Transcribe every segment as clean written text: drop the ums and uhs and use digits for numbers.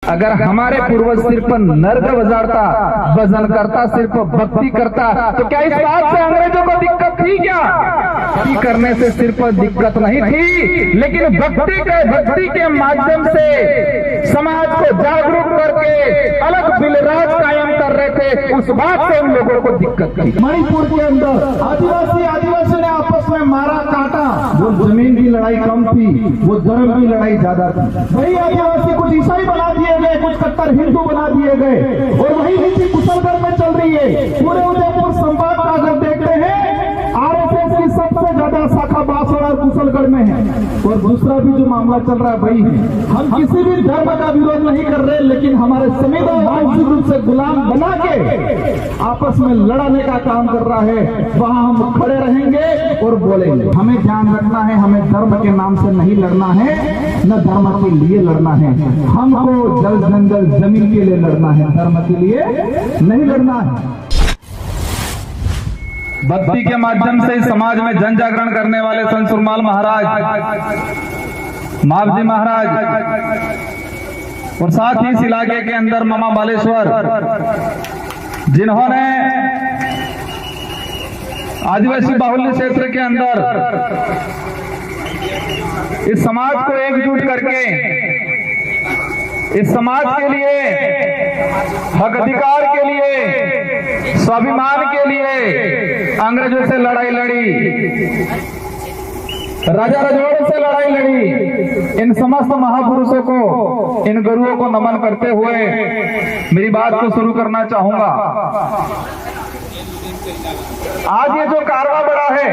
अगर हमारे पूर्वज सिर्फ नर्ग बजाता, भजन करता, सिर्फ भक्ति करता, तो क्या इस बात से अंग्रेजों को दिक्कत थी क्या? भक्ति करने से सिर्फ दिक्कत नहीं थी, लेकिन भक्ति के माध्यम से समाज को जागरूक करके अलग बिलराज कायम कर रहे थे, उस बात से उन लोगों को दिक्कत थी। मणिपुर के अंदर आदिवासी ने आपस में मारा काटा, वो जमीन की लड़ाई कम थी, वो धर्म की लड़ाई ज्यादा थी। वही आदिवासी कुछ ईसाई बना दिए गए, कुछ कट्टर हिंदू बना दिए गए, और वही नीति कुशलगढ़ में चल रही है। पूरे उदयपुर संवाद का अगर देखते हैं, आरएसएस की सबसे ज्यादा शाखा बांसवाड़ा और कुशलगढ़ में है। और दूसरा भी जो मामला चल रहा है वही है, हम किसी भी धर्म का विरोध नहीं कर रहे, लेकिन हमारे संविधान मानसिक रूप से गुलाम बना के आपस में लड़ाने का काम कर रहा है, वहां हम खड़े रहेंगे और बोलेंगे। हमें ध्यान रखना है, हमें धर्म के नाम से नहीं लड़ना है, न धर्म के लिए लड़ना है। हमको जल जंगल जमीन के लिए लड़ना है, धर्म के लिए नहीं लड़ना है। भक्ति के माध्यम से समाज में जन जागरण करने वाले संत सुरमाल महाराज, मावजी महाराज, और साथ ही इस इलाके के अंदर मामा बालेश्वर, जिन्होंने आदिवासी बाहुल्य क्षेत्र के अंदर इस समाज को एकजुट करके इस समाज के लिए, हक अधिकार के लिए, स्वाभिमान के लिए अंग्रेजों से लड़ाई लड़ी, राजा रजवाड़ों से लड़ाई लड़ी। इन समस्त महापुरुषों को, इन गुरुओं को नमन करते हुए मेरी बात को शुरू करना चाहूंगा। आज ये जो कारवां बढ़ा है,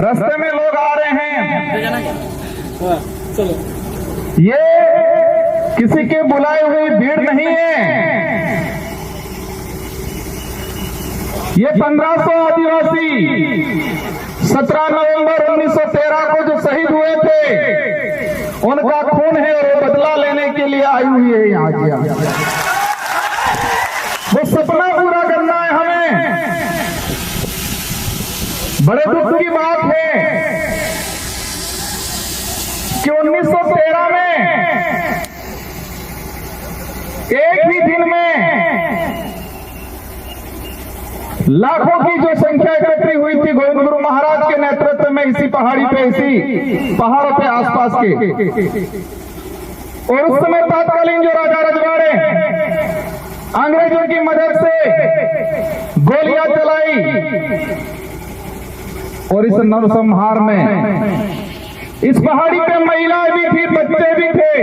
रास्ते में लोग आ रहे हैं, ये किसी के बुलाए हुई भीड़ नहीं है। ये 1500 आदिवासी 17 नवंबर 1913 को जो शहीद हुए थे, उनका खून है और वो बदला लेने के लिए आई हुई है यहाँ किया। वो सपना पूरा करना है हमें। बड़े दुख की बात है कि 1913 में एक ही दिन में लाखों की जो संख्या इकट्ठी हुई थी गोविंद गुरु महाराज के नेतृत्व में, इसी पहाड़ी पे, इसी पहाड़ों पे आसपास के। और उस समय तत्कालीन जो राजा रजवाड़े अंग्रेजों की मदद से गोलियां चलाई, और इस नरसंहार में इस पहाड़ी पे महिलाएं भी थी, बच्चे भी थे,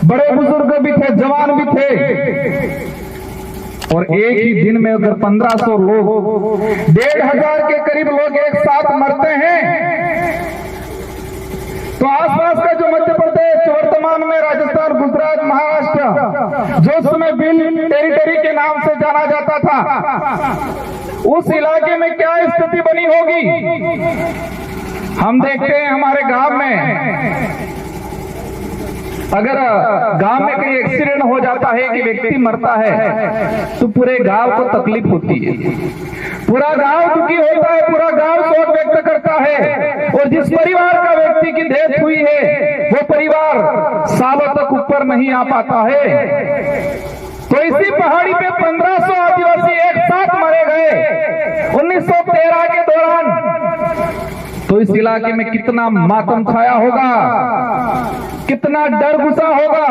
बड़े बुजुर्ग भी थे, जवान भी थे। और एक ही दिन में अगर 1500 लोग, 1500 के करीब लोग एक साथ मरते हैं, तो आसपास का जो मध्य प्रदेश, वर्तमान में राजस्थान, गुजरात, महाराष्ट्र, जो उस समय बिल टेरिटरी के नाम से जाना जाता था, उस इलाके में क्या स्थिति बनी होगी? हम देखते हैं हमारे गांव में, अगर गांव में कहीं एक्सीडेंट हो जाता है कि व्यक्ति मरता है, तो पूरे गांव को तकलीफ होती है, पूरा गांव दुखी होता है, पूरा गांव शोक व्यक्त करता है। और जिस परिवार का व्यक्ति की डेथ हुई है, वो परिवार सालों तक ऊपर नहीं आ पाता है। तो इसी पहाड़ी पे 1500 आदिवासी एक साथ मारे गए 1913 के दौरान। तो इस इलाके में कितना मातम छाया होगा, कितना डर घुसा होगा,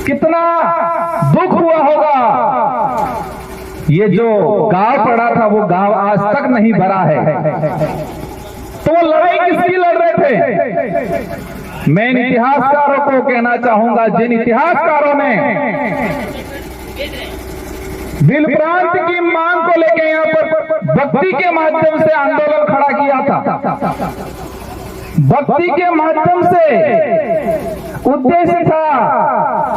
कितना दुख हुआ होगा। ये जो गांव पड़ा था, वो गांव आज तक नहीं भरा है। तो वो लड़ाई किसकी लड़ रहे थे? मैं इन इतिहासकारों को कहना चाहूंगा, जिन इतिहासकारों ने बिल प्रांत की मांग को लेकर यहाँ पर भक्ति के माध्यम से आंदोलन खड़ा किया था। भक्ति के माध्यम से उद्देश्य था,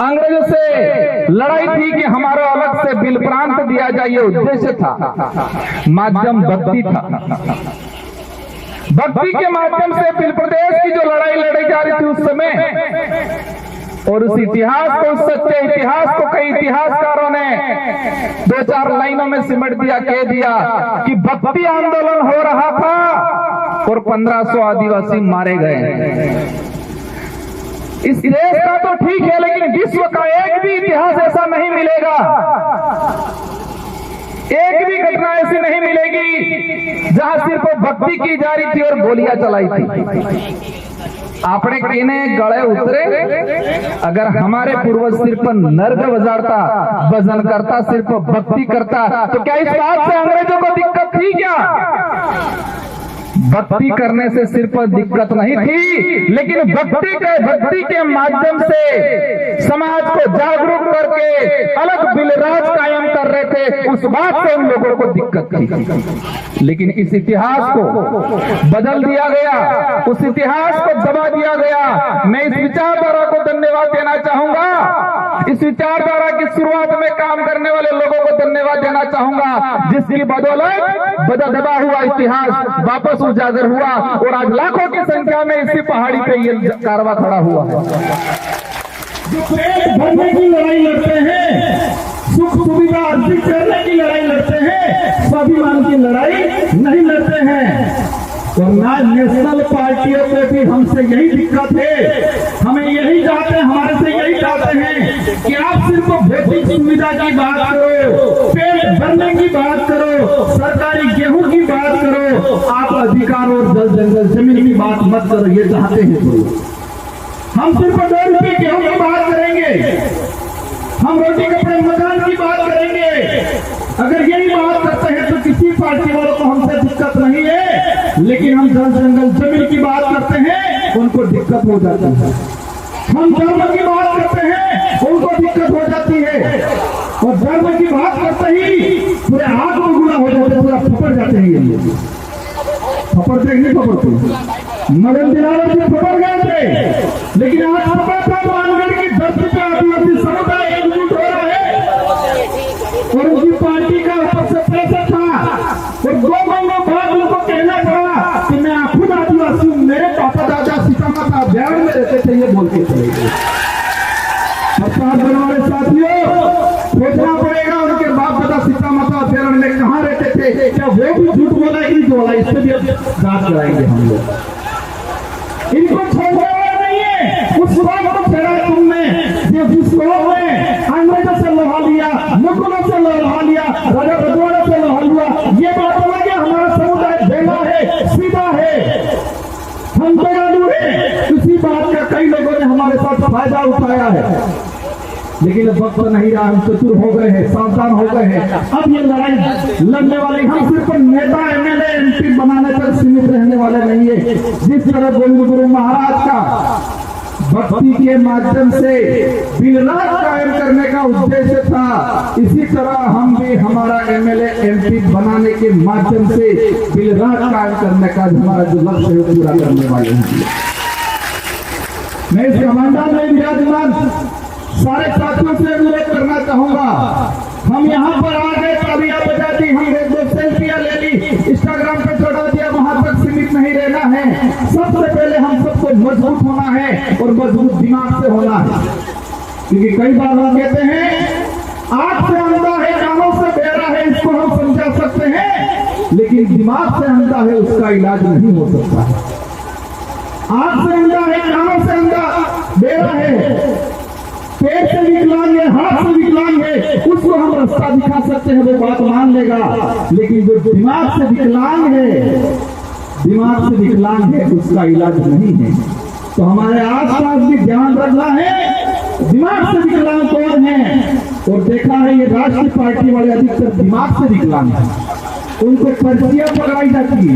अंग्रेजों से लड़ाई थी कि हमारा अलग से बिल प्रांत दिया जाए, ये उद्देश्य था। माध्यम भक्ति था। भक्ति के माध्यम से बिल प्रदेश की जो लड़ाई लड़ी जा रही थी उस समय, और उस इतिहास को, उस सच्चे इतिहास को कई इतिहासकारों ने 2-4 लाइनों में सिमट दिया, कह दिया कि भक्ति आंदोलन हो रहा था और 1500 आदिवासी मारे गए। इस देश का तो ठीक है, लेकिन विश्व का एक भी इतिहास ऐसा नहीं मिलेगा, एक भी घटना ऐसी नहीं मिलेगी जहां सिर्फ भक्ति की जा रही थी और गोलियां चलाई थी। आपने कहने गड़े उतरे, अगर हमारे पूर्वज सिर्फ नर्ग बजाता, भजन करता, सिर्फ भक्ति करता, तो क्या इस बात से अंग्रेजों को दिक्कत थी क्या? भक्ति करने से सिर्फ दिक्कत नहीं थी, लेकिन भक्ति के माध्यम से समाज को जागरूक करके अलग बिलराज कायम कर रहे थे, उस बात से उन लोगों को दिक्कत थी। लेकिन इस इतिहास को बदल दिया गया, उस इतिहास को दबा दिया गया। मैं इस विचारधारा को धन्यवाद देना चाहूंगा, इस विचारधारा की शुरुआत में काम करने वाले लोगों को धन्यवाद देना चाहूंगा, जिसकी बदौलत दबा हुआ इतिहास वापस उजागर हुआ और आज लाखों की संख्या में इसी पहाड़ी पे ये कारवा खड़ा हुआ है। जो पेट भरने की लड़ाई लड़ते हैं, सुख सुविधा अर्जित करने की लड़ाई लड़ते हैं, स्वाभिमान की लड़ाई नहीं लड़ते हैं। और ना नेशनल पार्टियों को भी हमसे यही दिक्कत है, हमें यही चाहते हैं, हमारे से यही चाहते हैं कि आप सिर्फ भौतिक सुविधा की बात करो, पेट भरने की बात करो, सरकारी गेहूं की बात करो, आप अधिकार और जल जंगल जमीन की बात मत करो। ये चाहते हैं तो हम सिर्फ 2 रुपये गेहूं की बात करेंगे, हम रोटी कपड़े मकान की बात करेंगे। अगर यही बात करते हैं तो किसी पार्टी वालों को हमसे दिक्कत नहीं है, लेकिन हम जल जंगल जमीन की बात करते हैं उनको दिक्कत हो जाती है। हम धर्म की बात करते हैं उनको दिक्कत हो जाती है, और धर्म की बात करते ही पूरे हाथ में गुना हो जाते, पूरा फपड़ जाते हैं। ये फपड़ते नहीं फपड़ते, मदन दिलावर जी फपड़ गए थे, लेकिन आज मानगढ़ की धरती पे आदिवासी समुदाय एकजुट हो रहा है, और उनकी पार्टी का ऊपर से प्रेशर था, और 2 महीनों बाद उनको कहना पड़ा कि मैं खुद आदिवासी हूँ, मेरे पापा दादा सीतामाता अभ्यारण में रहते थे, ये बोल के चले गए। सरकार बनने वाले साथियों, सोचना पड़ेगा उनके बाप दादा सीतामाता अभ्यारण में कहाँ रहते थे, क्या वो भी झूठ बोला कि नहीं बोला, इस पर भी जांच कराएंगे हम लोग। इनको छोड़ने वाला नहीं है। उस वक्त को छेड़ा तुमने, जिस लोग ने अंग्रेजों से लोहा लिया, मुगलों से लोहा लिया, राजा रजवाड़ों से लोहा लिया, ये बात अलग है। हमारा समुदाय बेला है, सीधा है, हम तैयार है। इसी बात का कई लोगों ने हमारे साथ फायदा उठाया है, लेकिन वक्त नहीं रहा, हम चतुर हो गए हैं, सावधान हो गए हैं। अब ये लड़ाई लड़ने वाले हम सिर्फ नेता एमएलए एमपी बनाने तक सीमित रहने वाले नहीं है। जिस तरह गोविंद गुरु महाराज का भक्ति के माध्यम से बिलराज कायम करने का उद्देश्य था, इसी तरह हम भी हमारा एमएलए एमपी बनाने के माध्यम से बिलराज कायम करने का हमारा जो लक्ष्य है पूरा करने वाले हैं। मैं इस कमांडर में विराजमान सारे साथियों से अनुरोध करना चाहूंगा, हम यहाँ पर आ गए, तालियां बजा दी, हमने 2 सेल्फियां ले ली, इंस्टाग्राम पे छोड़ा दिया, वहां तक सीमित नहीं रहना है। सबसे पहले हम सबको मजबूत होना है और मजबूत दिमाग से होना है, क्योंकि कई बार हम कहते हैं आंख से अंधा है, कानों से बहरा है, इसको हम समझा सकते हैं, लेकिन दिमाग से अंधा है, उसका इलाज नहीं हो सकता। आंख से अंधा है, कानों से अंधा बहरा है, पेट से विकलांग है, हाथ से विकलांग है, उसको हम रास्ता दिखा सकते हैं, वो बात मान लेगा। लेकिन जो दिमाग से विकलांग है, उसका इलाज नहीं है। तो हमारे आसपास भी ध्यान रखना है, दिमाग से विकलांग कौन है। और देखा है ये राष्ट्रीय पार्टी वाले अधिकतर दिमाग से विकलांग है, उनको पर्चियां पकड़ाई जाती है,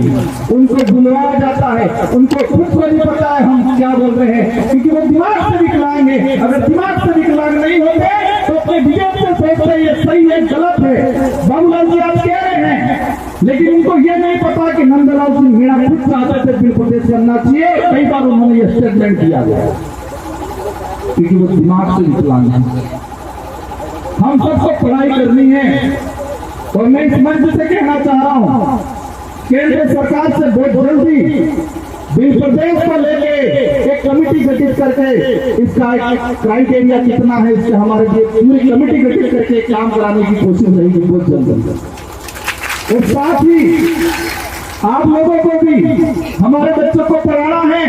उनको बुलवाया जाता है, उनको खुद को नहीं पता है हम क्या बोल रहे हैं, क्योंकि वो दिमाग से विकलांग है। अगर दिमाग से विकलांग नहीं होते तो अपने विवेक से सोचते ये सही है गलत है। बाबूलाल जी आप कह रहे हैं, लेकिन उनको ये नहीं पता कि नंदलाल सिंह मीणा खुद चाहते थे बिल प्रदेश करना चाहिए, कई बार उन्होंने ये स्टेटमेंट दिया गया, क्योंकि वो दिमाग से विकलांग है। हम सबको पढ़ाई करनी है, और मैं इस मंच से कहना चाह रहा हूं, केंद्र सरकार से बहुत जल्दी बिल प्रदेश को लेके एक कमेटी गठित करके इसका क्राइटेरिया कितना है, इससे हमारे लिए पूरी कमेटी गठित करके काम कराने की कोशिश रहेगी बहुत जल्दी। और साथ ही आप लोगों को भी हमारे बच्चों को पढ़ाना है,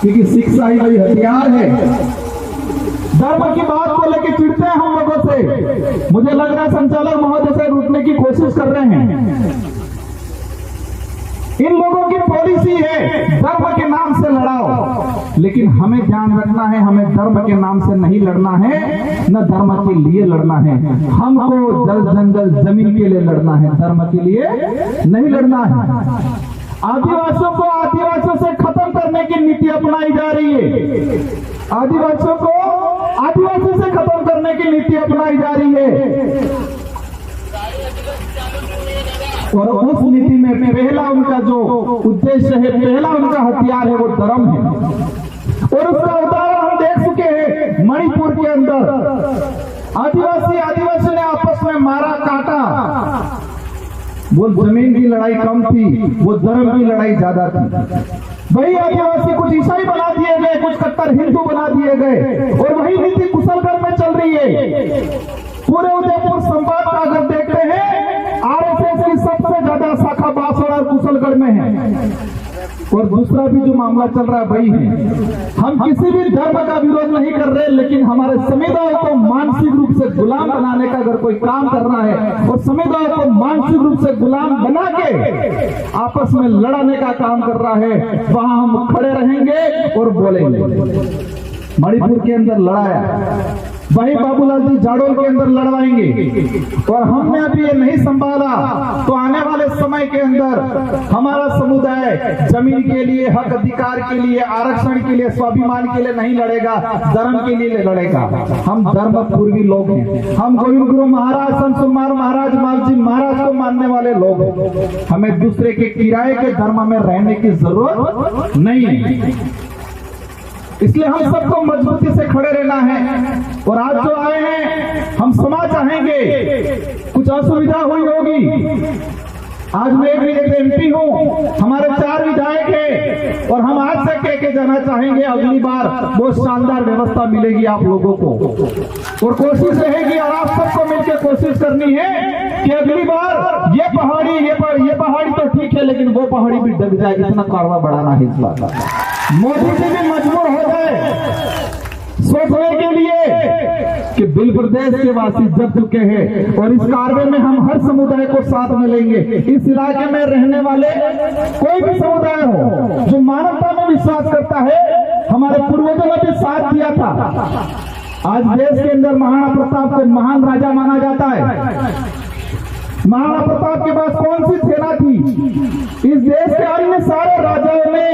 क्योंकि शिक्षा ही वही हथियार है। धर्म की बात को लेकर चिढ़ते हैं हम लोगों से। मुझे लग रहा है संचालक महोदय से रुकने की कोशिश कर रहे हैं। इन लोगों की पॉलिसी है धर्म के नाम से लड़ाओ, लेकिन हमें ध्यान रखना है, हमें धर्म के नाम से नहीं लड़ना है, न धर्म के लिए लड़ना है। हमको जल जंगल जमीन के लिए लड़ना है, धर्म के लिए नहीं लड़ना है। आदिवासियों को आदिवासियों से खत्म करने की नीति अपनाई जा रही है। आदिवासियों को आदिवासी से खत्म करने की नीति अपनाई जा रही है, और उस नीति में पहला उनका जो उद्देश्य है, पहला उनका हथियार है, वो धर्म है। और उसका उदाहरण हम देख चुके हैं मणिपुर के अंदर। आदिवासी ने आपस में मारा काटा। वो जमीन की लड़ाई कम थी, वो धर्म की लड़ाई ज्यादा थी। वही आदिवासी कुछ ईसाई बना दिए गए, कुछ कट्टर हिंदू बना दिए गए, और वही नीति कुशलगढ़ में चल रही है। पूरे उदयपुर संवाद का अगर देखते हैं, आरएसएस की सबसे ज्यादा शाखा बांसवाड़ा और कुशलगढ़ में है। और दूसरा भी जो मामला चल रहा है वही है। हम किसी भी धर्म का विरोध नहीं कर रहे, लेकिन हमारे समुदाय को मानसिक रूप से गुलाम बनाने का अगर कोई काम करना है, और समुदाय को मानसिक रूप से गुलाम बना के आपस में लड़ाने का काम कर रहा है, वहां हम खड़े रहेंगे और बोलेंगे। मणिपुर के अंदर लड़ाया, वही बाबूलाल जी जाडोल के अंदर लड़वाएंगे। और हमने अभी ये नहीं संभाला तो आने वाले समय के अंदर हमारा समुदाय जमीन के लिए, हक अधिकार के लिए, आरक्षण के लिए, स्वाभिमान के लिए नहीं लड़ेगा, धर्म के लिए लड़ेगा। हम धर्म पूर्वी लोग हैं, हम गोविंद गुरु महाराज, संत सुकुमार महाराज, मालजी महाराज को मानने वाले लोग हैं। हमें दूसरे के किराए के धर्म में रहने की जरूरत नहीं है। इसलिए हम सबको मजबूती से खड़े रहना है। और आज जो आए हैं, हम क्षमा चाहेंगे, कुछ असुविधा हुई होगी। आज मैं एक एमपी हूँ, हमारे 4 विधायक हैं, और हम आज से कह के जाना चाहेंगे, अगली बार बहुत शानदार व्यवस्था मिलेगी आप लोगों को। और कोशिश रहेगी, और आप सबको मिलकर कोशिश करनी है कि अगली बार ये पहाड़ी तो ठीक है, लेकिन वो पहाड़ी भी डग जाए, इतना कारवा बढ़ाना है इस बार। मोदी जी भी मजबूर हो गए सोचने के लिए कि बिल प्रदेश के वासी जब चुके हैं, और इस कार्य में हम हर समुदाय को साथ में लेंगे। इस इलाके में रहने वाले कोई भी समुदाय हो जो मानवता में विश्वास करता है, हमारे पूर्वजों ने भी साथ दिया था। आज देश के अंदर महाराणा प्रताप को महान राजा माना जाता है। महाराणा प्रताप के पास कौन सी सेना थी? इस देश के अन्य सारे राजाओं ने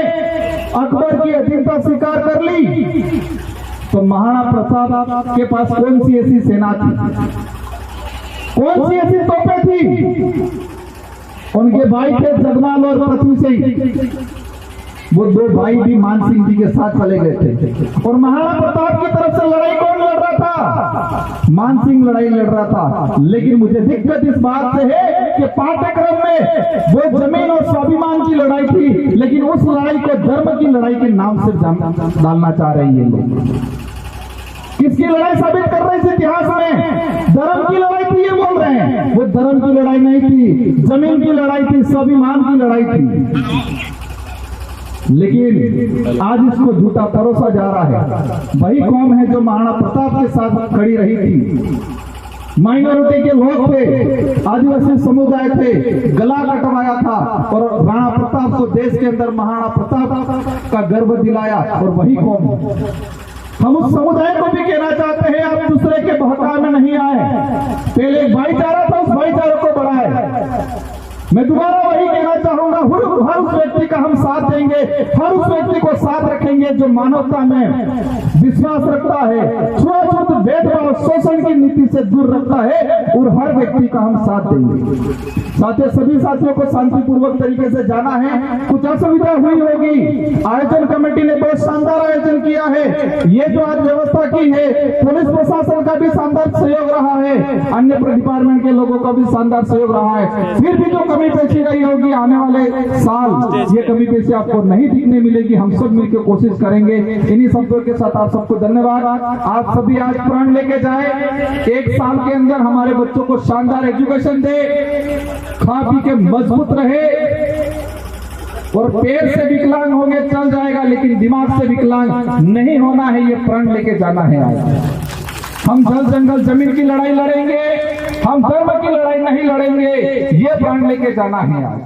अकबर की अधीनता स्वीकार कर ली, तो महाराणा प्रताप के पास कौन सी ऐसी सेना थी, कौन सी ऐसी तोपें थी? उनके भाई थे जगमाल और पृथ्वी सिंह। वो 2 भाई भी मान सिंह जी के साथ चले गए थे। और महाराणा प्रताप की तरफ से लड़ाई कौन लड़ रहा था? मान सिंह लड़ाई लड़ रहा था। लेकिन मुझे दिक्कत इस बात से है कि पाठ्यक्रम में वो जमीन और स्वाभिमान की लड़ाई थी, लेकिन उस लड़ाई को धर्म की लड़ाई के नाम से डालना चाह रहे हैं लोग। किसकी लड़ाई साबित कर रहे हैं इतिहास में? धर्म की लड़ाई थी, ये बोल रहे हैं। वो धर्म की लड़ाई नहीं थी, जमीन की लड़ाई थी, स्वाभिमान की लड़ाई थी। लेकिन आज इसको झूठा परोसा जा रहा है। वही कौम है जो महाराणा प्रताप के साथ खड़ी रही थी। माइनॉरिटी के लोग थे, आदिवासी समुदाय थे, गला कटवाया था, और राणा प्रताप को देश के अंदर महाराणा प्रताप का गर्व दिलाया। और वही कौम, हम उस समुदाय को भी कहना चाहते हैं, आप दूसरे के बहकावे में नहीं आए। पहले एक भाईचारा था, उस भाईचारे को बढ़ाए। मैं दोबारा वही कहना चाहूंगा, हर उस व्यक्ति का हम साथ देंगे, हर उस व्यक्ति को साथ रखेंगे जो मानवता में विश्वास रखता है, छुआछूत, भेदभाव, शोषण की नीति से दूर रखता है, और हर व्यक्ति का हम साथ देंगे। साथ सभी साथियों को शांतिपूर्वक तरीके से जाना है। कुछ असुविधा हुई होगी, आयोजन कमेटी ने बहुत शानदार आयोजन किया है। ये जो आज व्यवस्था की है, पुलिस प्रशासन का भी शानदार सहयोग रहा है, अन्य डिपार्टमेंट के लोगों का भी शानदार सहयोग रहा है। फिर भी जो कमी पेशी रही होगी, आने वाले साल ये कमी पेशी आपको नहीं दिखने मिलेगी। हम सब मिलकर कोशिश करेंगे। इन्हीं शब्दों के साथ आप सबको धन्यवाद। आप सभी आज प्रण लेके जाए, 1 साल के अंदर हमारे बच्चों को शानदार एजुकेशन दे, खा पी के मजबूत रहे, और पैर से विकलांग होंगे चल जाएगा, लेकिन दिमाग से विकलांग नहीं होना है, ये प्रण लेके जाना है। आज हम जल जंगल जमीन की लड़ाई लड़ेंगे, हम धर्म की लड़ाई नहीं लड़ेंगे, ये प्रण लेके जाना है आज।